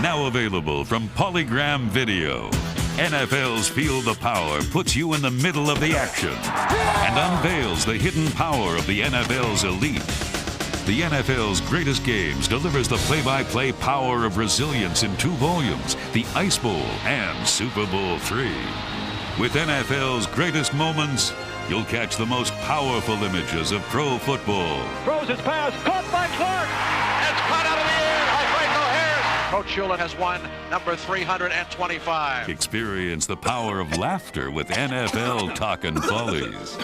Now available from Polygram Video. NFL's Feel the Power puts you in the middle of the action and unveils the hidden power of the NFL's elite. The NFL's Greatest Games delivers the play-by-play power of resilience in 2 volumes, the Ice Bowl and Super Bowl III. With NFL's Greatest Moments, you'll catch the most powerful images of pro football. Throws his pass, caught by Clark. It's caught out of the air. Alfredo Harris. Coach Shula has won number 325. Experience the power of laughter with NFL Talkin' Follies.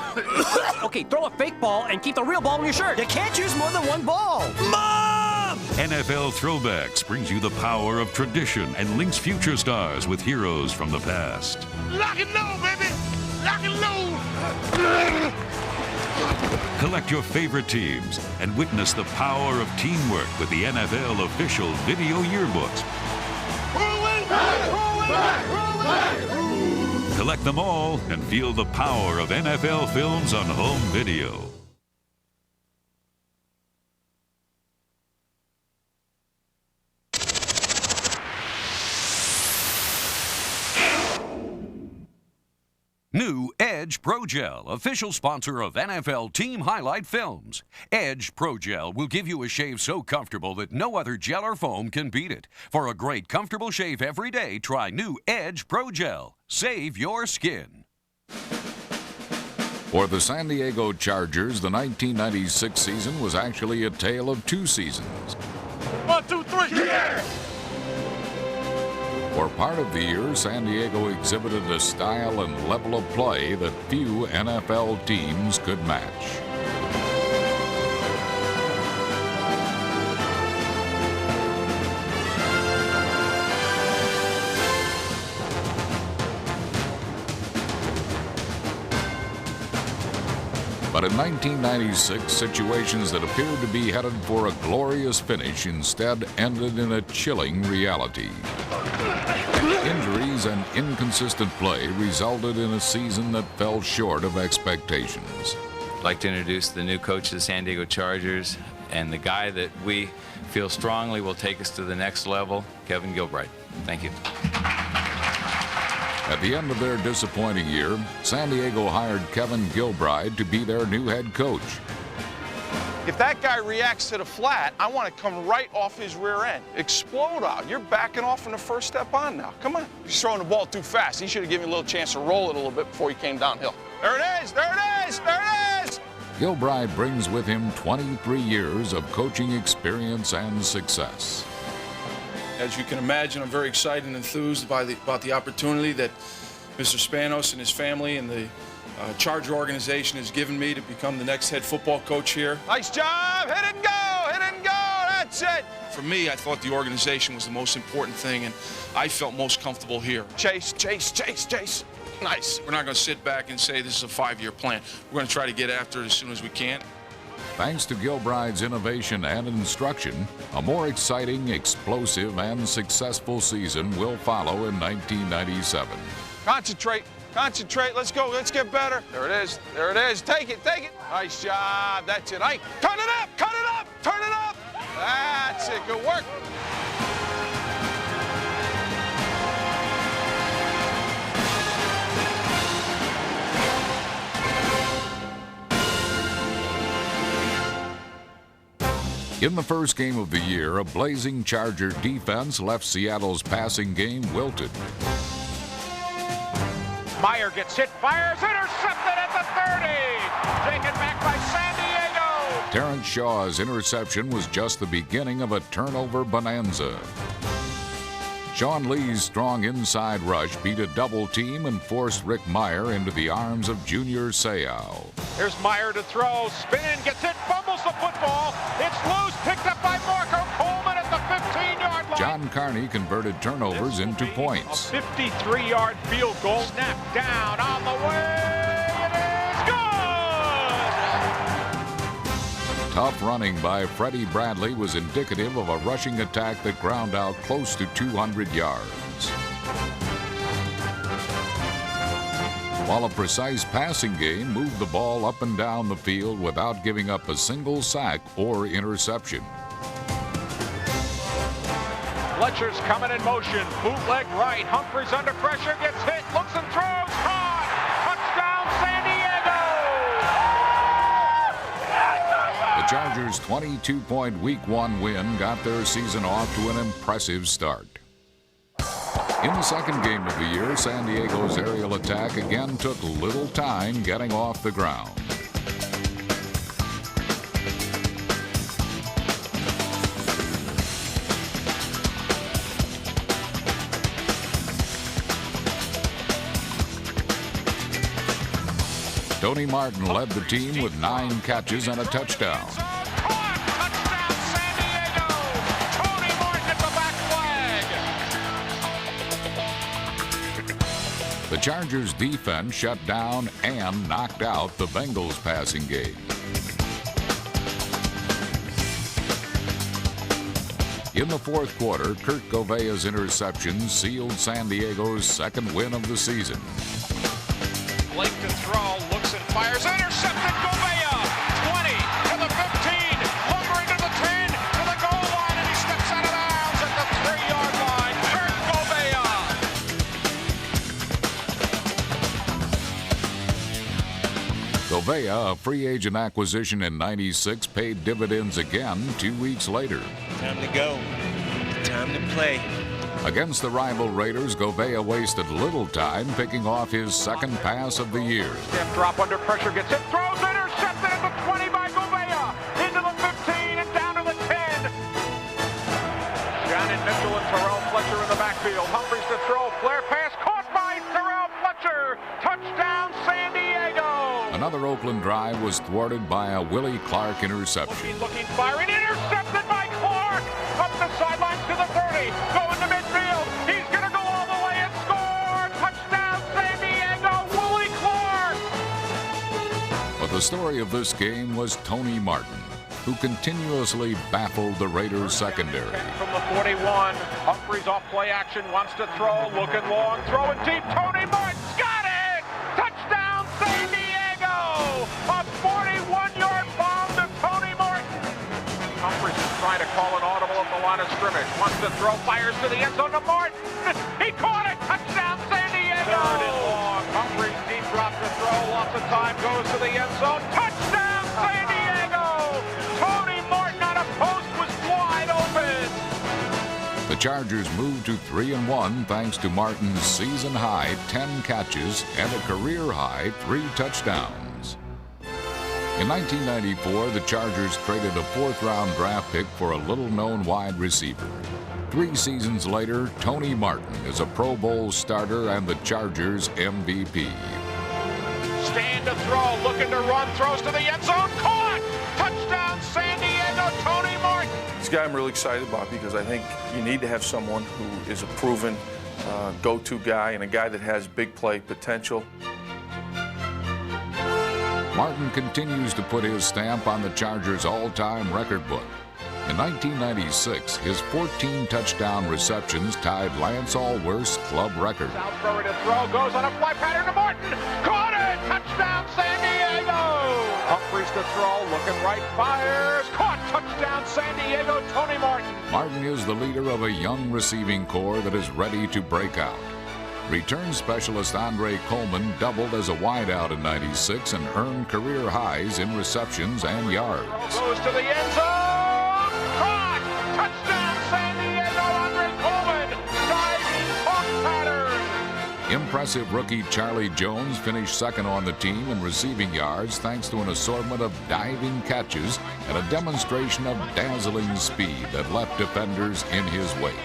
Okay, throw a fake ball and keep the real ball in your shirt. You can't use more than one ball. Mom! NFL Throwbacks brings you the power of tradition and links future stars with heroes from the past. Lock and load, baby. Lock and load. Collect your favorite teams and witness the power of teamwork with the NFL official video yearbooks. Collect them all and feel the power of NFL films on home video. New Edge Pro Gel, official sponsor of NFL Team Highlight Films. Edge Pro Gel will give you a shave so comfortable that no other gel or foam can beat it. For a great, comfortable shave every day, try new Edge Pro Gel. Save your skin. For the San Diego Chargers, the 1996 season was actually a tale of 2 seasons. 1, 2, 3. Yeah! For part of the year, San Diego exhibited a style and level of play that few NFL teams could match. But in 1996, situations that appeared to be headed for a glorious finish instead ended in a chilling reality. Injuries and inconsistent play resulted in a season that fell short of expectations. I'd like to introduce the new coach of the San Diego Chargers and the guy that we feel strongly will take us to the next level, Kevin Gilbride. Thank you. At the end of their disappointing year, San Diego hired Kevin Gilbride to be their new head coach. If that guy reacts to the flat, I want to come right off his rear end. Explode out. You're backing off from the first step on now. Come on. He's throwing the ball too fast. He should have given me a little chance to roll it a little bit before he came downhill. There it is. There it is. There it is. Gilbride brings with him 23 years of coaching experience and success. As you can imagine, I'm very excited and enthused about the opportunity that Mr. Spanos and his family and the Charger organization has given me to become the next head football coach here. Nice job! Hit it and go! Hit it and go! That's it! For me, I thought the organization was the most important thing, and I felt most comfortable here. Chase, chase, chase, chase. Nice. We're not going to sit back and say this is a 5-year plan. We're going to try to get after it as soon as we can. Thanks to Gilbride's innovation and instruction, a more exciting, explosive, and successful season will follow in 1997. Concentrate. Concentrate. Let's go. Let's get better. There it is. There it is. Take it. Take it. Nice job. That's it. Hey, turn it up. Cut it up. Turn it up. That's it. Good work. In the first game of the year, a blazing Charger defense left Seattle's passing game wilted. Meyer gets hit, fires, intercepted at the 30. Taken back by San Diego. Terrence Shaw's interception was just the beginning of a turnover bonanza. Sean Lee's strong inside rush beat a double team and forced Rick Meyer into the arms of Junior Seau. Here's Meyer to throw, spin, gets hit, fumbles the football. It's loose, picked up by Marco Coleman at the 15-yard line. John Carney converted turnovers into points. A 53-yard field goal. Snap down on the way. It is good. Tough running by Freddie Bradley was indicative of a rushing attack that ground out close to 200 yards. While a precise passing game moved the ball up and down the field without giving up a single sack or interception. Fletcher's coming in motion. Bootleg right. Humphries under pressure. Gets hit. Looks and throws. Caught. Touchdown, San Diego! The Chargers' 22-point Week 1 win got their season off to an impressive start. In the second game of the year, San Diego's aerial attack again took little time getting off the ground. Tony Martin led the team with 9 catches and a touchdown. Touchdown, San Diego! Tony Martin at the back flag. The Chargers' defense shut down and knocked out the Bengals' passing game. In the fourth quarter, Kurt Govea's interception sealed San Diego's second win of the season. Blake to throw, looks and fires, intercepted, Gouveia, 20 to the 15, lumbering to the 10, to the goal line, and he steps out of bounds at the 3-yard line. Kurt Gouveia. Gouveia, a free agent acquisition in '96, paid dividends again 2 weeks later. Time to go. Time to play. Against the rival Raiders, Gouveia wasted little time picking off his second pass of the year. Step drop under pressure, gets it, throws, intercepted at the 20 by Gouveia, into the 15 and down to the 10. Shannon Mitchell and Terrell Fletcher in the backfield. Humphries to throw, flare pass, caught by Terrell Fletcher. Touchdown, San Diego. Another Oakland drive was thwarted by a Willie Clark interception. Looking, firing, intercepted by Clark. Up the sidelines to the 30, going to midfield. He's going to go all the way and score. Touchdown, San Diego, Willie Clark. But the story of this game was Tony Martin, who continuously baffled the Raiders' secondary. From the 41, Humphries off play action, wants to throw, looking long, throwing deep. Tony Martin's got it. Touchdown, San Diego. A 41-yard bomb to Tony Martin. Humphries is trying to call an audible at the line of scrimmage. Wants to throw, fires to the end zone to Martin. He caught it. Touchdown, San Diego. Third and long. Humphries deep drop to throw. Lots of time. Goes to the end zone. Touchdown, San Diego. Tony Martin on a post was wide open. The Chargers moved to 3-1 thanks to Martin's season-high 10 catches and a career-high 3 touchdowns. In 1994, the Chargers traded a 4th-round draft pick for a little-known wide receiver. 3 seasons later, Tony Martin is a Pro Bowl starter and the Chargers' MVP. Stand to throw, looking to run, throws to the end zone, caught! Touchdown, San Diego, Tony Martin! This guy I'm really excited about because I think you need to have someone who is a proven go-to guy and a guy that has big play potential. Martin continues to put his stamp on the Chargers' all-time record book. In 1996, his 14 touchdown receptions tied Lance Allworth's club record. Southbury to throw, goes on a fly pattern to Martin. Caught it! Touchdown, San Diego! Humphries to throw, looking right, fires. Caught! Touchdown, San Diego, Tony Martin. Martin is the leader of a young receiving corps that is ready to break out. Return specialist Andre Coleman doubled as a wideout in '96 and earned career highs in receptions and yards. Goes to the end zone. Caught! Touchdown, San Diego, Andre Coleman. Diving punt pattern. Impressive rookie Charlie Jones finished second on the team in receiving yards thanks to an assortment of diving catches and a demonstration of dazzling speed that left defenders in his wake.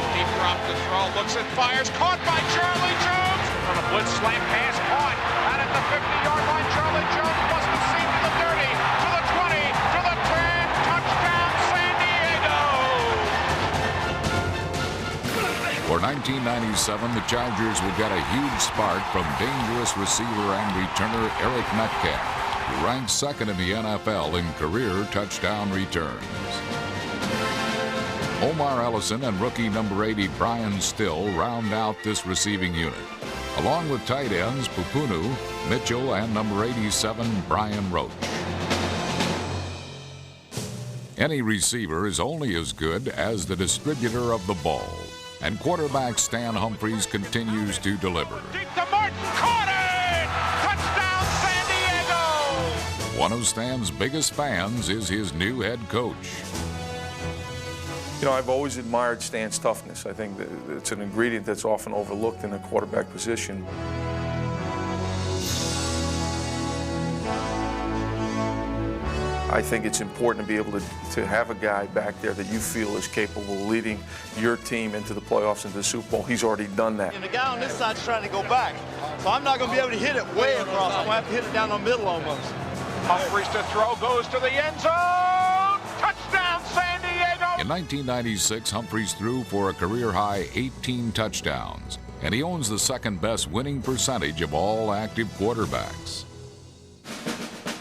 Deep drop to throw, looks and fires, caught by Charlie Jones. On a blitz slant pass, caught out at the 50-yard line. Charlie Jones must have seen to the 30, to the 20, to the 10. Touchdown, San Diego. For 1997, the Chargers would get a huge spark from dangerous receiver and returner Eric Metcalf, who ranked second in the NFL in career touchdown returns. Omar Ellison and rookie number 80 Brian Still round out this receiving unit, along with tight ends Pupunu, Mitchell, and number 87 Brian Roach. Any receiver is only as good as the distributor of the ball, and quarterback Stan Humphries continues to deliver. Deep to Martin, caught it! Touchdown, San Diego! One of Stan's biggest fans is his new head coach. You know, I've always admired Stan's toughness. I think that it's an ingredient that's often overlooked in the quarterback position. I think it's important to be able to have a guy back there that you feel is capable of leading your team into the playoffs, into the Super Bowl. He's already done that. And the guy on this side's trying to go back. So I'm not going to be able to hit it way across. I'm going to have to hit it down the middle almost. Humphries to throw, goes to the end zone. Touchdown, San Diego! In 1996, Humphries threw for a career-high 18 touchdowns, and he owns the second-best winning percentage of all active quarterbacks.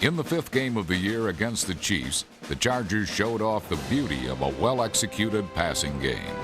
In the fifth game of the year against the Chiefs, the Chargers showed off the beauty of a well-executed passing game.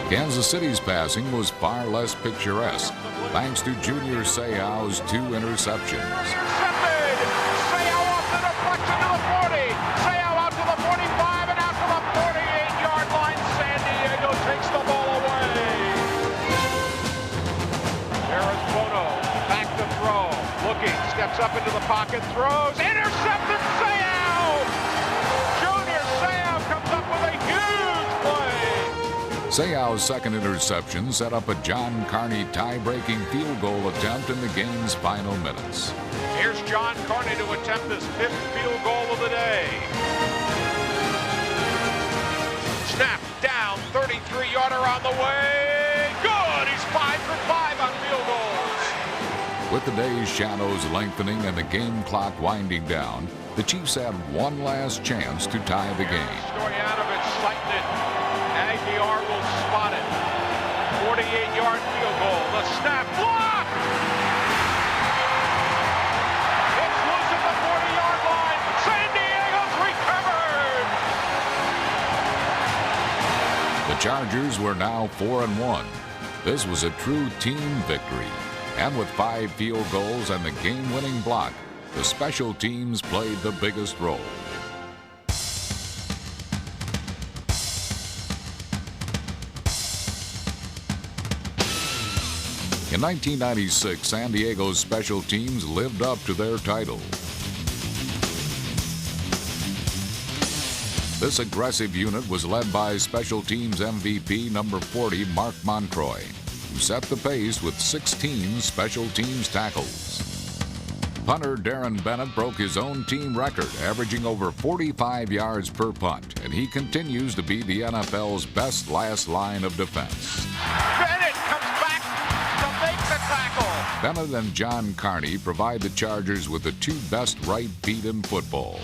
Kansas City's passing was far less picturesque, thanks to Junior Seau's 2 interceptions. Intercepted! Seau off the deflection to the 40. Seau out to the 45 and out to the 48-yard line. San Diego takes the ball away. There is Bono, back to throw. Looking, steps up into the pocket, throws. Intercepted Seau! Junior Seau comes up with a huge play. Seau's second interception set up a John Carney tie-breaking field goal attempt in the game's final minutes. Here's John Carney to attempt his 5th field goal of the day. Snap down, 33-yarder on the way. Good! He's 5 for 5 on field goals. With the day's shadows lengthening and the game clock winding down, the Chiefs had one last chance to tie the game. Stoyanovich sighting it. Aguiar will spot it. 48-yard field goal. The snap block! It's loose at the 40-yard line. San Diego's recovered! The Chargers were now 4-1. This was a true team victory. And with 5 field goals and the game-winning block, the special teams played the biggest role. In 1996, San Diego's special teams lived up to their title. This aggressive unit was led by special teams MVP number 40, Mark Montroy, who set the pace with 16 special teams tackles. Punter Darren Bennett broke his own team record, averaging over 45 yards per punt, and he continues to be the NFL's best last line of defense. Bennett comes back to make the tackle. Bennett and John Carney provide the Chargers with the 2 best right feet in football.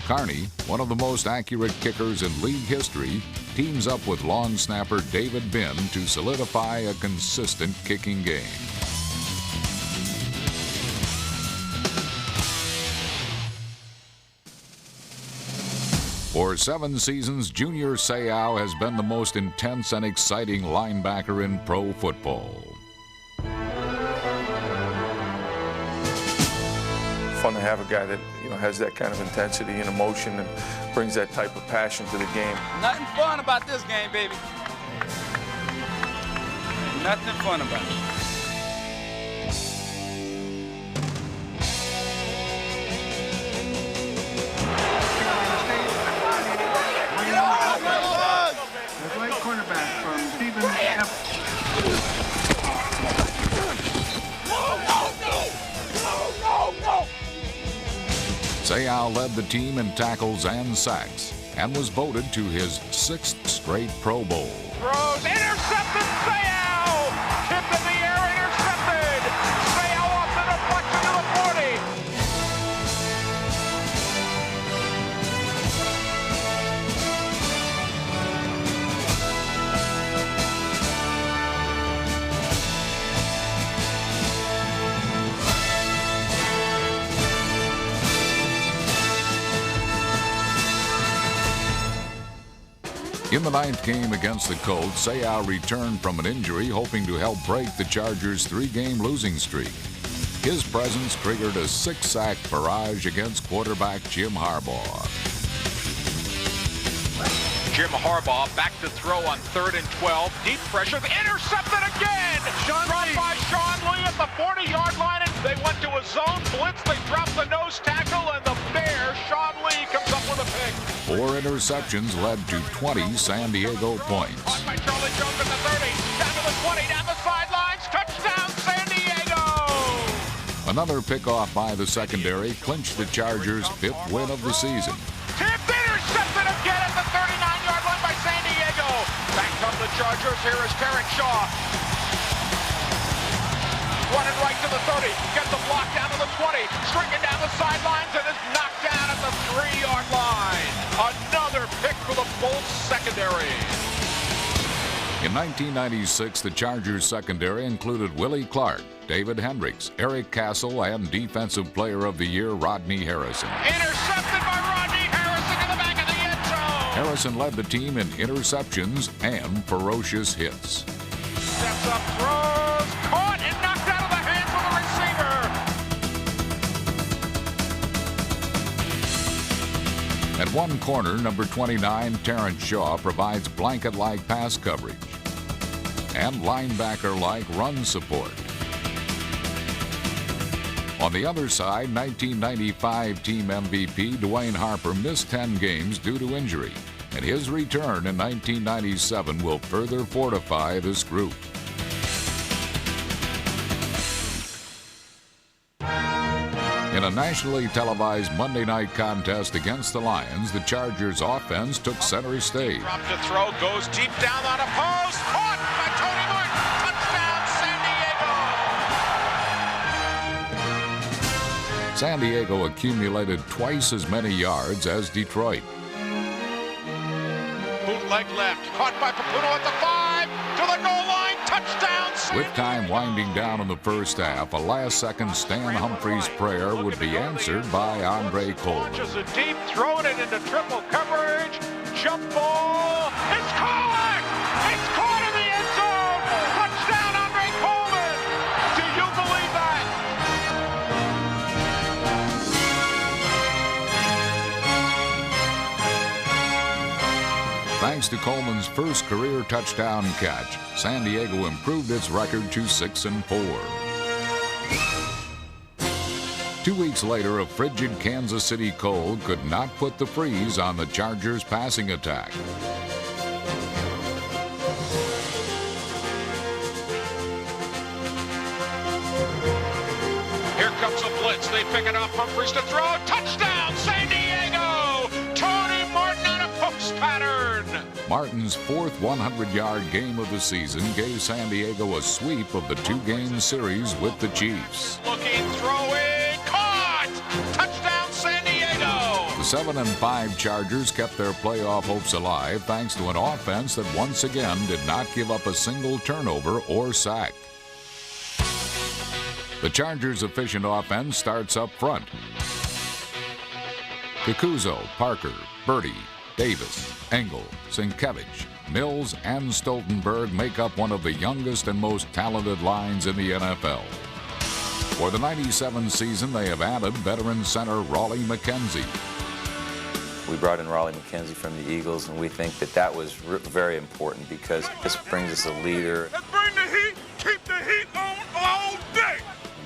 Carney, one of the most accurate kickers in league history, teams up with long snapper David Binn to solidify a consistent kicking game. For 7 seasons, Junior Seau has been the most intense and exciting linebacker in pro football. Fun to have a guy that has that kind of intensity and emotion and brings that type of passion to the game. Nothing fun about this game, baby. Nothing fun about it. The right cornerback from Stephen F. Seau led the team in tackles and sacks and was voted to his 6th straight Pro Bowl. Throws, intercepted Seau! Tipped in the air, intercepted! Seau off the deflection to the 40. In the ninth game against the Colts, Seau returned from an injury, hoping to help break the Chargers' 3-game losing streak. His presence triggered a 6-sack barrage against quarterback Jim Harbaugh. Jim Harbaugh back to throw on 3rd and 12. Deep pressure, intercepted again. Dropped by Sean Lee at the 40-yard line. And they went to a zone blitz. They dropped the nose tackle, and the Bear, Sean Lee, comes up with a pick. 4 interceptions led to 20 San Diego points. Caught by Charlie Jones at the 30, down to the 20, down the sidelines. Touchdown, San Diego! Another pickoff by the secondary clinched the Chargers' 5th win of the season. Tipped, intercepted again at the 39-yard line by San Diego. Back come the Chargers. Here is Terrence Shaw. Running right to the 30. Gets the block down to the 20. Stricken down the sidelines and is knocked down at the 3-yard line. Another pick for the Bolts secondary. In 1996, the Chargers secondary included Willie Clark, David Hendricks, Eric Castle, and Defensive Player of the Year Rodney Harrison. Intercepted by Rodney Harrison in the back of the end zone. Harrison led the team in interceptions and ferocious hits. Steps up, throws, caught, and knocked out of the hands of the receiver. At one corner, number 29, Terrence Shaw provides blanket-like pass coverage and linebacker-like run support. On the other side, 1995 team MVP Dwayne Harper missed 10 games due to injury, and his return in 1997 will further fortify this group. In a nationally televised Monday night contest against the Lions, the Chargers offense took center stage. Drop to throw, goes deep down on a post, caught by Tony Martin, touchdown San Diego. San Diego accumulated twice as many yards as Detroit. Bootleg left, caught by Papuno at the 5, to the goal line, touchdown San With time winding down in the first half, a last-second Stan Humphries prayer would be answered by Andre Coleman. Launches it deep, throwing it into triple coverage, jump ball, it's caught! It's caught in the end zone! Touchdown, Andre Coleman! Do you believe that? Thanks to Coleman's first career touchdown catch, San Diego improved its record to 6-4. 2 weeks later, a frigid Kansas City cold could not put the freeze on the Chargers' passing attack. Here comes a blitz. They pick it up. Humphries to throw. Touchdown, San Diego! Tony Martin on a post pattern. Martin's fourth 100-yard game of the season gave San Diego a sweep of the 2-game series with the Chiefs. Looking, throwing, caught! Touchdown, San Diego! The 7-5 Chargers kept their playoff hopes alive thanks to an offense that once again did not give up a single turnover or sack. The Chargers' efficient offense starts up front. Kakuzo, Parker, Birdie, Davis, Engel, Sienkiewicz, Mills, and Stoltenberg make up one of the youngest and most talented lines in the NFL. For the '97 season, they have added veteran center Raleigh McKenzie. We brought in Raleigh McKenzie from the Eagles, and we think that that was very important because this brings us a leader. Let's bring the heat, keep the heat on all day!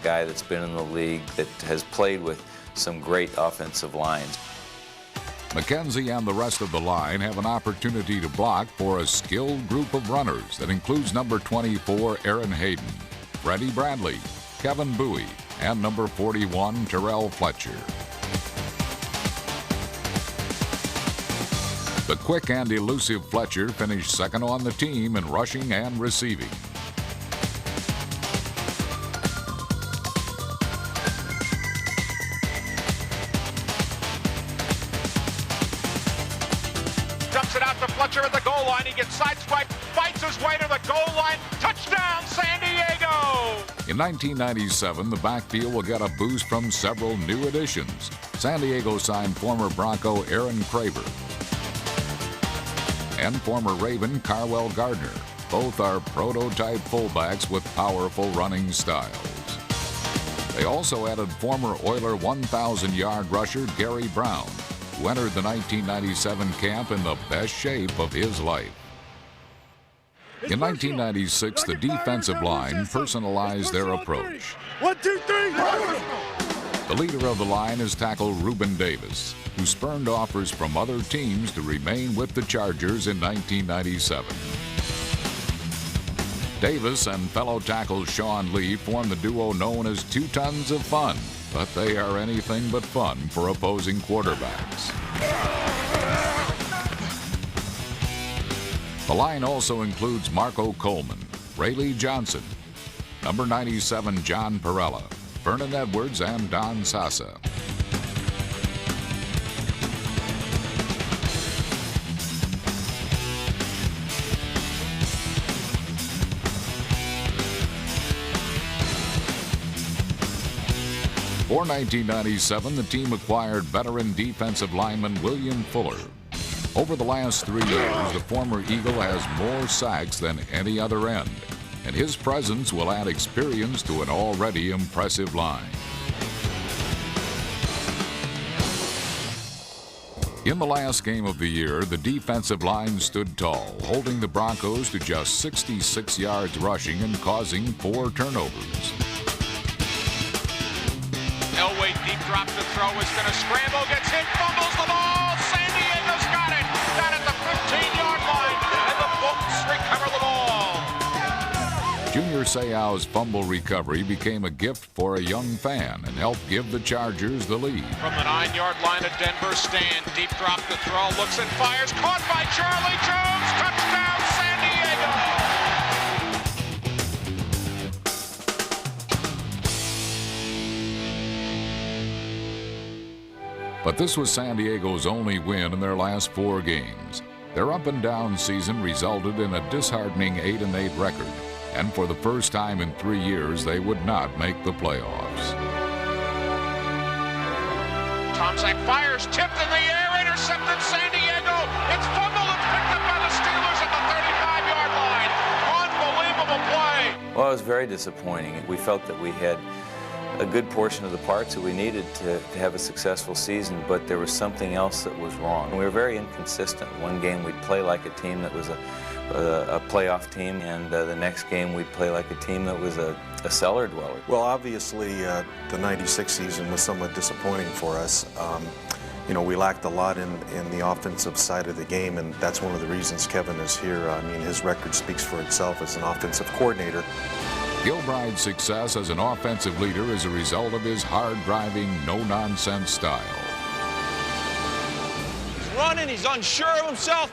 A guy that's been in the league that has played with some great offensive lines. McKenzie and the rest of the line have an opportunity to block for a skilled group of runners that includes number 24, Aaron Hayden, Freddie Bradley, Kevin Bowie, and number 41, Terrell Fletcher. The quick and elusive Fletcher finished second on the team in rushing and receiving. Dumps it out to Fletcher at the goal line. He gets sideswiped, fights his way to the goal line. Touchdown, San Diego! In 1997, the backfield will get a boost from several new additions. San Diego signed former Bronco Aaron Craver and former Raven Carwell Gardner. Both are prototype fullbacks with powerful running styles. They also added former Oiler 1,000-yard rusher Gary Brown, who entered the 1997 camp in the best shape of his life. In 1996, the defensive line personalized their approach. 1, 2, 3. The leader of the line is tackle Reuben Davis, who spurned offers from other teams to remain with the Chargers in 1997. Davis and fellow tackle Sean Lee form the duo known as 2 Tons of Fun, but they are anything but fun for opposing quarterbacks. The line also includes Marco Coleman, Rayleigh Johnson, number 97 John Perella, Vernon Edwards, and Don Sassa. For 1997, the team acquired veteran defensive lineman William Fuller. Over the last 3 years, the former Eagle has more sacks than any other end, and his presence will add experience to an already impressive line. In the last game of the year, the defensive line stood tall, holding the Broncos to just 66 yards rushing and causing 4 turnovers. Elway deep drop to throw, is going to scramble, gets hit, fumbles the ball. San Diego's got it. Got it at the 15-yard line, and the Bolts recover the ball. Junior Seau's fumble recovery became a gift for a young fan and helped give the Chargers the lead. From the 9-yard line of Denver, Stan, deep drop to throw, looks and fires, caught by Charlie Jones. Touchdown, San Diego. But this was San Diego's only win in their last 4 games. Their up-and-down season resulted in a disheartening 8-8 record, and for the first time in 3 years, they would not make the playoffs. Tomczak fires, tipped in the air, intercepted San Diego. It's fumbled and picked up by the Steelers at the 35-yard line. Unbelievable play. Well, it was very disappointing. We felt that we had a good portion of the parts that we needed to have a successful season, but there was something else that was wrong. We were very inconsistent. One game we'd play like a team that was a playoff team, and the next game we'd play like a team that was a cellar dweller. Well, obviously, the 96 season was somewhat disappointing for us. You know, we lacked a lot in the offensive side of the game, and that's one of the reasons Kevin is here. I mean, his record speaks for itself as an offensive coordinator. Gilbride's success as an offensive leader is a result of his hard-driving, no-nonsense style. He's running, he's unsure of himself.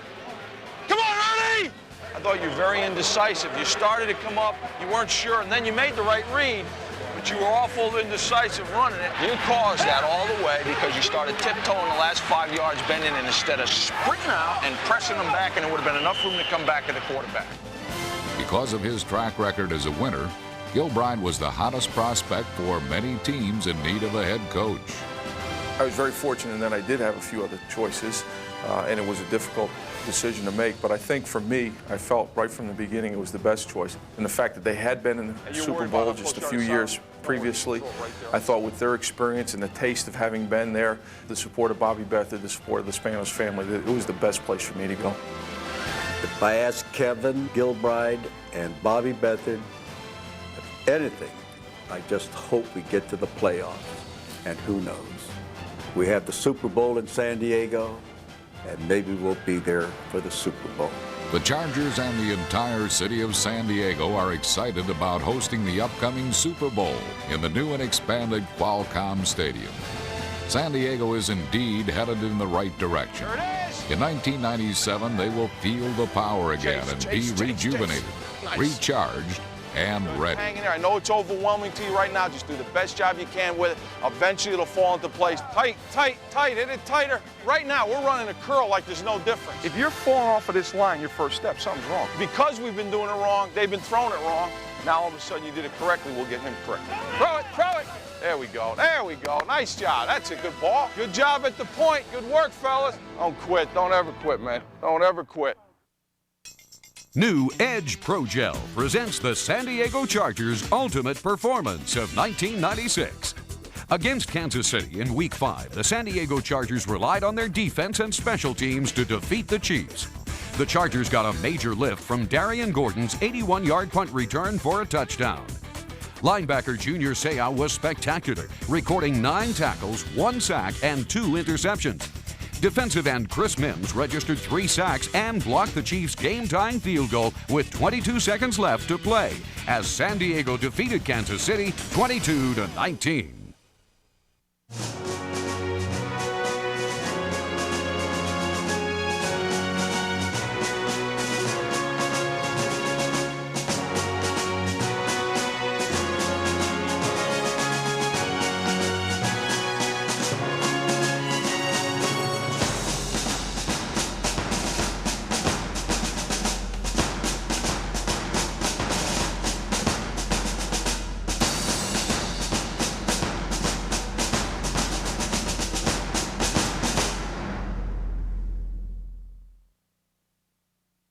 Come on, Ernie! I thought you were very indecisive. You started to come up, you weren't sure, and then you made the right read, but you were awful indecisive running it. You caused that all the way because you started tiptoeing the last 5 yards, bending, and instead of sprinting out and pressing them back, and there would have been enough room to come back to the quarterback. Because of his track record as a winner, Gilbride was the hottest prospect for many teams in need of a head coach. I was very fortunate in that I did have a few other choices, and it was a difficult decision to make. But I think for me, I felt right from the beginning it was the best choice. And the fact that they had been in the Super Bowl just a few years previously, I thought with their experience and the taste of having been there, the support of Bobby Beathard, the support of the Spanos family, it was the best place for me to go. If I ask Kevin Gilbride and Bobby Beathard anything, I just hope we get to the playoffs. And who knows? We have the Super Bowl in San Diego, and maybe we'll be there for the Super Bowl. The Chargers and the entire city of San Diego are excited about hosting the upcoming Super Bowl in the new and expanded Qualcomm Stadium. San Diego is indeed headed in the right direction. In 1997, they will feel the power again and be rejuvenated, recharged, and ready. Hang in there. I know it's overwhelming to you right now. Just do the best job you can with it. Eventually, it'll fall into place. Tight, tight, tight. Hit it tighter. Right now, we're running a curl like there's no difference. If you're falling off of this line, your first step, something's wrong. Because we've been doing it wrong, they've been throwing it wrong. Now, all of a sudden, you did it correctly. We'll get him correct. Throw it, throw it. There we go. There we go. Nice job. That's a good ball. Good job at the point. Good work, fellas. Don't quit. Don't ever quit, man. Don't ever quit. New Edge Pro Gel presents the San Diego Chargers' ultimate performance of 1996. Against Kansas City in Week 5, the San Diego Chargers relied on their defense and special teams to defeat the Chiefs. The Chargers got a major lift from Darian Gordon's 81-yard punt return for a touchdown. Linebacker Junior Seau was spectacular, recording 9 tackles, 1 sack, and 2 interceptions. Defensive end Chris Mims registered 3 sacks and blocked the Chiefs' game-tying field goal with 22 seconds left to play as San Diego defeated Kansas City 22-19.